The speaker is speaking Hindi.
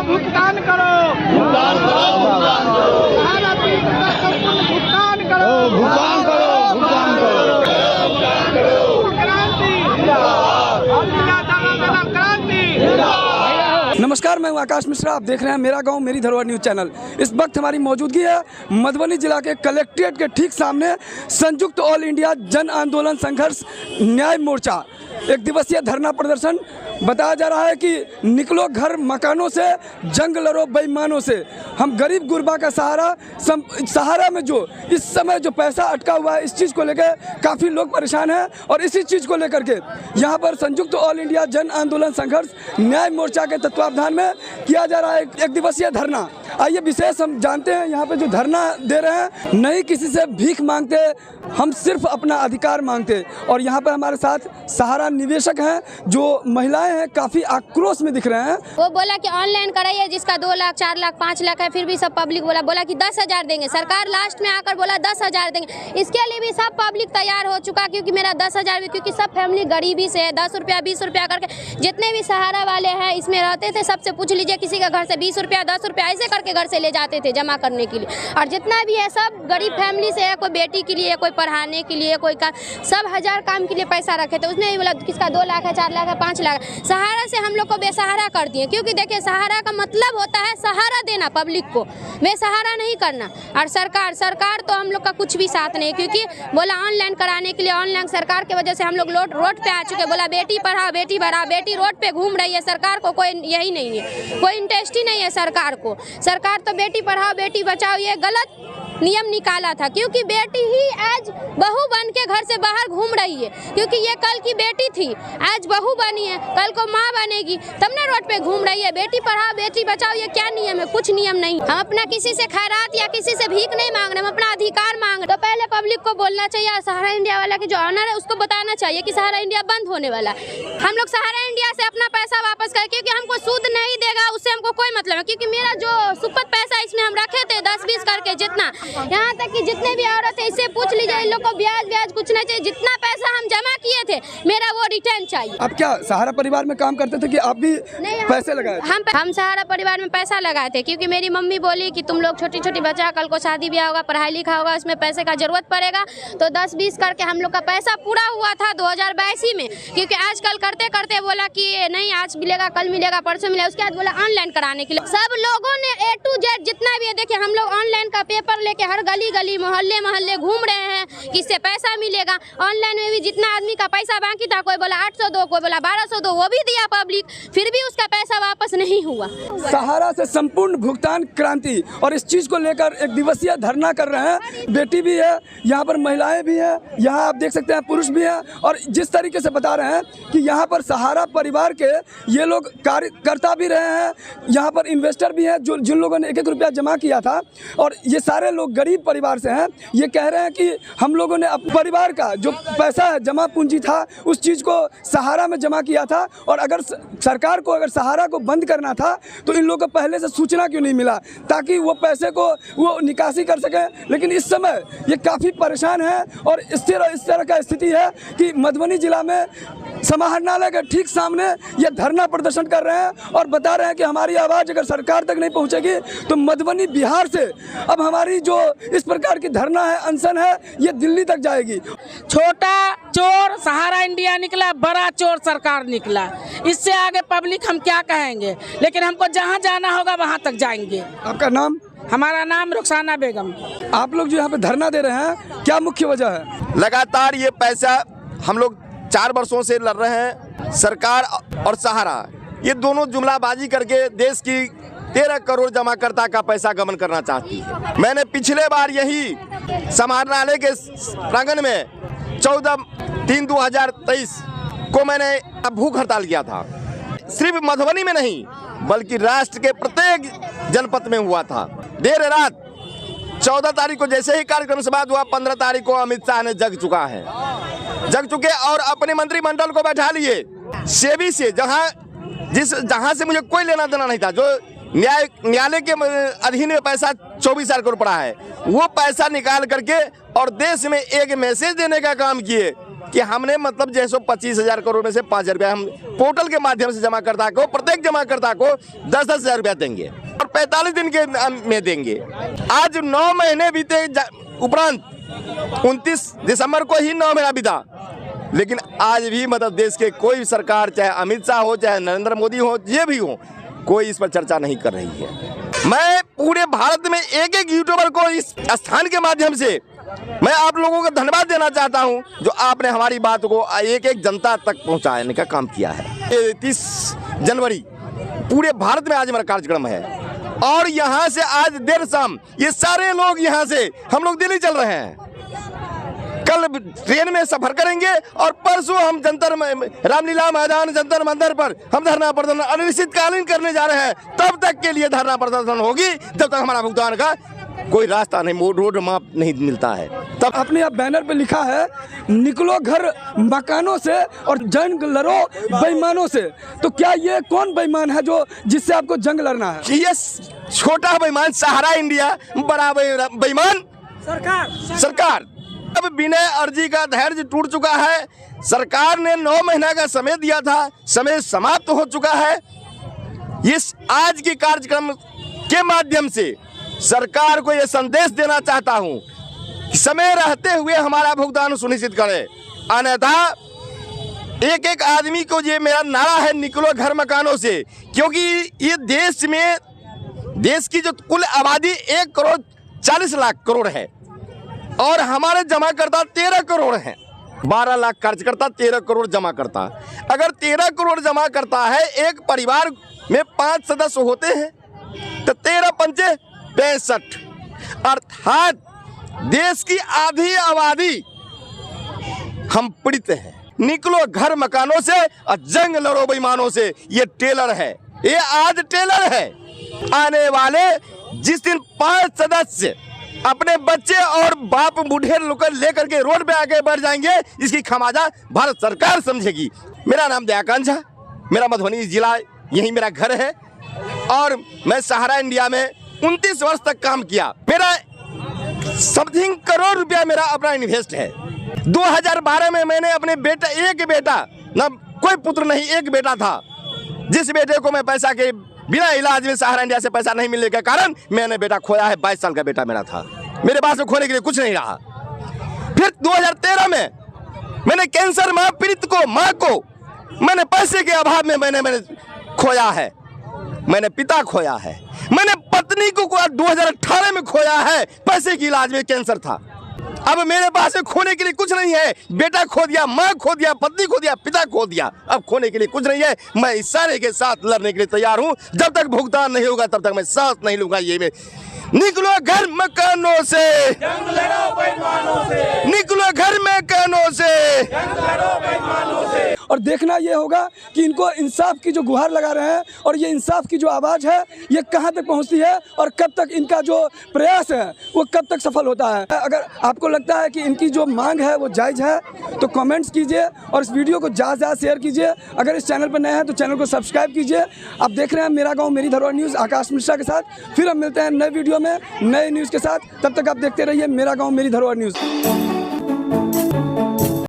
भुगतान करो, भुगतान करो, भुगतान करो, सहारा पीड़ित का संपूर्ण भुगतान करो, भुगतान करो, भुगतान करो, भुगतान करो। क्रांति जिंदाबाद, क्रांति जिंदाबाद। नमस्कार, मैं हूं आकाश मिश्रा। आप देख रहे हैं मेरा गांव मेरी धरोहर न्यूज चैनल। इस वक्त हमारी मौजूदगी है मधुबनी जिला के कलेक्ट्रेट के ठीक सामने संयुक्त ऑल इंडिया जन आंदोलन संघर्ष न्याय मोर्चा एक दिवसीय धरना प्रदर्शन। बताया जा रहा है कि निकलो घर मकानों से, जंग लड़ो बेईमानों से। हम गरीब गुरबा का सहारा में जो इस समय जो पैसा अटका हुआ है, इस चीज़ को लेकर काफ़ी लोग परेशान हैं और इसी चीज़ को लेकर के यहाँ पर संयुक्त ऑल इंडिया जन आंदोलन संघर्ष न्याय मोर्चा के तत्वावधान में किया जा रहा है एक दिवसीय धरना। आइए विशेष हम जानते हैं यहाँ पे जो धरना दे रहे हैं, नहीं किसी से भीख मांगते, हम सिर्फ अपना अधिकार मांगते। और यहाँ पर हमारे साथ सहारा निवेशक हैं, जो महिलाएं हैं, काफी आक्रोश में दिख रहे हैं। वो बोला कि ऑनलाइन कराइए, जिसका 2 लाख 4 लाख 5 लाख है, फिर भी सब पब्लिक बोला कि 10,000 देंगे। सरकार लास्ट में आकर बोला 10,000 देंगे। इसके लिए भी सब पब्लिक तैयार हो चुका, क्योंकि मेरा 10,000 भी, क्योंकि सब फैमिली गरीबी से है। 10 रुपया 20 रुपया करके जितने भी सहारा वाले हैं इसमें रहते थे, सबसे पूछ लीजिए, किसी का घर से 20 रुपया 10 रुपया ऐसे करके घर से ले जाते थे जमा करने के लिए। और जितना भी है सब गरीब फैमिली से है, कोई बेटी के लिए, कोई पढ़ाने के लिए, कोई सब हजार काम के लिए पैसा रखे थे। उसने भी बोला किसका 2 लाख है, 4 लाख है, 5 लाख। सहारा से हम लोग को बेसहारा कर दिए, क्योंकि देखिए सहारा का मतलब होता है सहारा देना पब्लिक को, बेसहारा नहीं करना। और सरकार तो हम लोग का कुछ भी साथ नहीं, क्योंकि बोला ऑनलाइन कराने के लिए, ऑनलाइन सरकार की वजह से हम लोग रोड पे आ चुके। बोला बेटी पढ़ाओ बेटी बढ़ाओ, बेटी रोड पे घूम रही है। सरकार को कोई यही नहीं है, कोई इंटरेस्ट ही नहीं है सरकार को। सरकार तो बेटी पढ़ाओ बेटी बचाओ ये गलत नियम निकाला था, क्योंकि बेटी ही आज बहू बन के घर से बाहर घूम रही है। क्योंकि ये कल की बेटी थी, आज बहू बनी है, कल को माँ बनेगी, तब ना रोड पे घूम रही है। बेटी पढ़ाओ बेटी बचाओ ये क्या नियम है? कुछ नियम नहीं। हम अपना किसी से खैरात या किसी से भीख नहीं मांग रहे, हम अपना अधिकार मांग रहे। तो पहले पब्लिक को बोलना चाहिए, सहारा इंडिया वाला की जो ऑनर है उसको बताना चाहिए कि सहारा इंडिया बंद होने वाला। हम लोग सहारा इंडिया से अपना पैसा वापस करें, क्योंकि हमको सूद नहीं देगा, उससे हमको कोई मतलब है। क्योंकि मेरा जो सुपथ पैसा इसमें हम रखे थे 10-20 करके, जितना यहाँ तक कि जितने भी औरत है इससे पूछ लीजिए, इन लोग को ब्याज कुछ नहीं चाहिए। जितना पैसा हम जमा किए थे मेरा वो रिटर्न चाहिए। आप क्या सहारा परिवार में काम करते थे कि आप भी पैसे लगाए? हम सहारा परिवार में पैसा लगाए थे, क्योंकि मेरी मम्मी बोली कि तुम लोग छोटी छोटी बच्चा, कल को शादी ब्याह होगा, पढ़ाई लिखा होगा, उसमें पैसे का जरूरत पड़ेगा। तो 10-20 करके हम लोग का पैसा पूरा हुआ था 2022 में। क्योंकि आजकल करते करते बोला कि नहीं आज मिलेगा, कल मिलेगा, परसों मिलेगा। उसके बाद बोला ऑनलाइन कराने के लिए। सब लोगों ने A to Z जितना भी है, देखिए हम लोग ऑनलाइन का पेपर लेके हर गली गली मोहल्ले घूम रहे हैं कि इससे पैसा मिलेगा। ऑनलाइन में भी जितना आदमी का पैसा बाकी था, कोई बोला 800 दो, कोई बोला 1200 दो, वो भी दिया पब्लिक, फिर भी उसका पैसा वापस नहीं हुआ। सहारा से संपूर्ण भुगतान क्रांति, और इस चीज को लेकर एक दिवसीय धरना कर रहे हैं। बेटी भी है यहाँ पर, महिलाएं भी हैं, यहाँ आप देख सकते हैं पुरुष भी हैं। और जिस तरीके से बता रहे हैं कि यहाँ पर सहारा परिवार के ये लोग कार्यकर्ता भी रहे हैं, यहाँ पर इन्वेस्टर भी हैं, जो जिन लोगों ने 1-1 रुपया जमा किया था। और ये सारे लोग गरीब परिवार से हैं। ये कह रहे हैं कि हम लोगों ने अपने परिवार का जो पैसा है, जमा पूंजी था, उस चीज़ को सहारा में जमा किया था। और अगर सरकार को अगर सहारा को बंद करना था तो इन लोगों को पहले से सूचना क्यों नहीं मिला, ताकि वो पैसे को वो निकासी कर सकें। लेकिन इस समय ये काफ़ी परेशान है और इस तरह का स्थिति है कि मधुबनी जिला में समाहरणालय के ठीक सामने ये धरना प्रदर्शन कर रहे हैं और बता रहे हैं कि हमारी आवाज़ अगर सरकार तक नहीं पहुंचेगी तो मधुबनी बिहार से अब हमारी जो इस प्रकार की धरना है, अनशन है, ये दिल्ली तक जाएगी। छोटा चोर सहारा इंडिया निकला, बड़ा चोर सरकार निकला। इससे आगे पब्लिक हम क्या कहेंगे, लेकिन हमको जहाँ जाना होगा वहाँ तक जाएंगे। आपका नाम? हमारा नाम रुखसाना बेगम। आप लोग जो यहाँ पे धरना दे रहे हैं, क्या मुख्य वजह है? लगातार ये पैसा हम लोग 4 वर्षों से लड़ रहे हैं। सरकार और सहारा ये दोनों जुमलाबाजी करके देश की 13 करोड़ जमाकर्ता का पैसा गबन करना चाहती है। मैंने पिछले बार यही समाहरणालय के प्रांगण में 14/3/2023 को मैंने भूख हड़ताल किया था। सिर्फ मधुबनी में नहीं बल्कि राष्ट्र के प्रत्येक जनपद में हुआ था। देर रात 14 तारीख को जैसे ही कार्यक्रम समाप्त हुआ, 15 तारीख को अमित शाह ने जग चुके और अपने मंत्रिमंडल को बैठा लिए। सेबी से जहां से मुझे कोई लेना देना नहीं था, जो न्यायालय के अधीन में पैसा 24,000 करोड़ पड़ा है, वो पैसा निकाल करके और देश में एक मैसेज देने का काम किए कि हमने मतलब जैसे 25,000 करोड़ में से 5,000 रुपया हम पोर्टल के माध्यम से जमा करता को, प्रत्येक जमाकर्ता को 10,000 रुपया देंगे और 45 दिन के में देंगे। आज 9 महीने बीते उपरांत 29 दिसंबर को ही 9 महीना बीता, लेकिन आज भी मतलब देश के कोई सरकार, चाहे अमित शाह हो, चाहे नरेंद्र मोदी हो, ये भी हो, कोई इस पर चर्चा नहीं कर रही है। मैं पूरे भारत में एक एक यूट्यूबर को इस स्थान के माध्यम से मैं आप लोगों को धन्यवाद देना चाहता हूं, जो आपने हमारी बात को एक एक जनता तक पहुंचाने का काम किया है। 30 जनवरी पूरे भारत में आज हमारा कार्यक्रम है और यहाँ से आज देर शाम ये सारे लोग यहाँ से हम लोग दिल्ली चल रहे हैं। कल ट्रेन में सफर करेंगे और परसों हम रामलीला मैदान जंतर मंदिर पर हम धरना प्रदर्शन अनिश्चितकालीन करने जा रहे हैं। तब तक के लिए धरना प्रदर्शन होगी जब तक हमारा भुगतान का कोई रास्ता नहीं, रोड मैप नहीं मिलता है। तब अपने आप बैनर पे लिखा है निकलो घर मकानों से और जंग लड़ो बेईमानों से। तो क्या ये कौन बेईमान है जो जिससे आपको जंग लड़ना है? ये छोटा बेईमान सहारा इंडिया, बड़ा बेईमान सरकार। अब विनय अर्जी का धैर्य टूट चुका है। सरकार ने 9 महीना का समय दिया था, समय समाप्त हो चुका है। इस आज के कार्यक्रम के माध्यम से सरकार को यह संदेश देना चाहता हूं कि समय रहते हुए हमारा भुगतान सुनिश्चित करे, अन्यथा एक एक आदमी को, ये मेरा नारा है, निकलो घर मकानों से। क्योंकि ये देश की जो कुल आबादी 1 करोड़ 40 लाख करोड़ है और हमारे जमाकर्ता 13 करोड़ हैं। 12 लाख कार्यकर्ता, 13 करोड़ जमा करता। अगर 13 करोड़ जमा करता है, एक परिवार में 5 सदस्य होते हैं तो 13 पंचे 65, अर्थात देश की आधी आबादी हम पीड़ित हैं। निकलो घर मकानों से और जंग लड़ो बेईमानों से, ये टेलर है, ये आज टेलर है। आने वाले जिस दिन 5 सदस्य अपने बच्चे और बाप बूढ़े लेकर के रोड पे आके बैठ जाएंगे, इसकी खमाजा भारत सरकार समझेगी। मेरा नाम दयाकांत झा, मेरा मधुबनी जिला, यही मेरा घर है और मैं सहारा इंडिया में 29 वर्ष तक काम किया। मेरा समथिंग करोड़ रुपया मेरा अपना इन्वेस्ट है। 2012 में मैंने अपने एक बेटा, ना कोई पुत्र नहीं, एक बेटा था, जिस बेटे को मैं पैसा के बिना इलाज में सहारा इंडिया से पैसा नहीं मिलने के कारण मैंने बेटा खोया है। 22 साल का बेटा मेरा था, मेरे पास में खोने के लिए कुछ नहीं रहा। फिर 2013 में मैंने कैंसर मां पीड़ित को, मां को मैंने पैसे के अभाव में मैंने खोया है। मैंने पिता खोया है, मैंने पत्नी को 2018 में खोया है, पैसे की इलाज में कैंसर था। अब मेरे पास में खोने के लिए कुछ नहीं है। बेटा खो दिया, माँ खो दिया, पत्नी खो दिया, पिता खो दिया, अब खोने के लिए कुछ नहीं है। मैं इस सारे के साथ लड़ने के लिए तैयार हूँ। जब तक भुगतान नहीं होगा तब तक मैं साथ नहीं लूंगा। ये निकलो घर मकानों से, निकलो घर मकानों से। और देखना ये होगा कि इनको इंसाफ की जो गुहार लगा रहे हैं और ये इंसाफ की जो आवाज़ है ये कहाँ तक पहुँचती है और कब तक इनका जो प्रयास है वो कब तक सफल होता है। अगर आपको लगता है कि इनकी जो मांग है वो जायज़ है तो कमेंट्स कीजिए और इस वीडियो को ज़्यादा से ज़्यादा शेयर कीजिए। अगर इस चैनल पर नए हैं तो चैनल को सब्सक्राइब कीजिए। आप देख रहे हैं मेरा गाँव मेरी धरोहर न्यूज़, आकाश मिश्रा के साथ। फिर हम मिलते हैं नए वीडियो में नए न्यूज़ के साथ। तब तक आप देखते रहिए मेरा गाँव मेरी धरोहर न्यूज़।